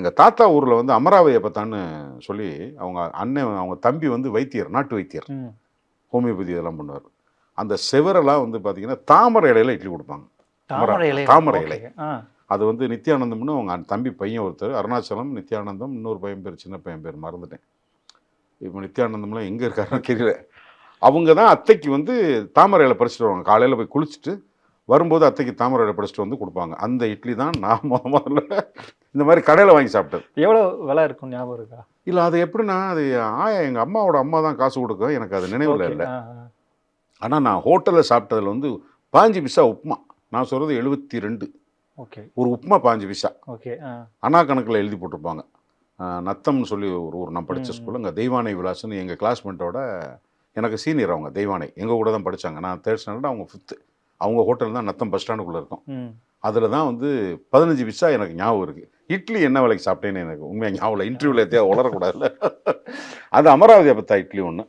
எங்கள் தாத்தா ஊரில் வந்து அமராவதி அப்பத்தான்னு சொல்லி அவங்க அண்ணன் அவங்க தம்பி வந்து வைத்தியர், நாட்டு வைத்தியர், ஹோமியோபதி இதெல்லாம் பண்ணுவார். அந்த செவரெல்லாம் வந்து பார்த்தீங்கன்னா தாமரை இலையில இட்லி கொடுப்பாங்க. தாமரை இலை. அது வந்து நித்யானந்தம்னு அவங்க தம்பி பையன் ஒருத்தர், அருணாச்சலம், நித்யானந்தம், இன்னொரு பையன் பேர் சின்ன பையன் பேர் மறந்துட்டேன். இப்போ நித்யானந்தம்லாம் எங்கே இருக்காருன்னு தெரியல. அவங்க தான் அத்தைக்கு வந்து தாமரை இலை பறிச்சுட்டு வருவாங்க. காலையில் போய் குளிச்சுட்டு வரும்போது அத்தைக்கு தாமரை இலை பறிச்சுட்டு வந்து கொடுப்பாங்க. அந்த இட்லி தான் நான் முதல்ல இந்த மாதிரி கடையில் வாங்கி சாப்பிட்டது. எவ்வளோ விலை இருக்கும் ஞாபகம் இருக்கா? இல்லை, அது எப்படின்னா அது எங்கள் அம்மாவோட அம்மா தான் காசு கொடுக்க, எனக்கு அது நினைவில் இல்லை. ஆனால் நான் ஹோட்டலில் சாப்பிட்டதில் வந்து 5 பைசா உப்புமா. நான் சொல்கிறது 72. ஓகே. ஒரு உப்புமா 5 பைசா. ஓகே. அண்ணா கணக்கில் எழுதி போட்டிருப்பாங்க. நத்தம்னு சொல்லி ஒரு ஊர் நான் படித்த ஸ்கூலில் அங்கே தெய்வானை விலாசன்னு எங்கள் கிளாஸ்மேட்டோட எனக்கு சீனியர் அவங்க தெய்வானை எங்கள் கூட தான் படித்தாங்க. நான் 3rd ஸ்டாண்டர்ட், அவங்க 5th. அவங்க ஹோட்டல் தான் நத்தம் பஸ் ஸ்டாண்டுக்குள்ளே இருக்கும். அதில் தான் வந்து 15 பைசா எனக்கு ஞாபகம் இருக்குது. இட்லி என்ன விலைக்கு சாப்பிட்டேன்னு எனக்கு உண்மையாக ஞாபகம் இல்லை. இன்டர்வியூவில் எத்தையா உளரக்கூடாதுல்ல. அது அமராவதி அப்பத்தா இட்லி ஒன்று.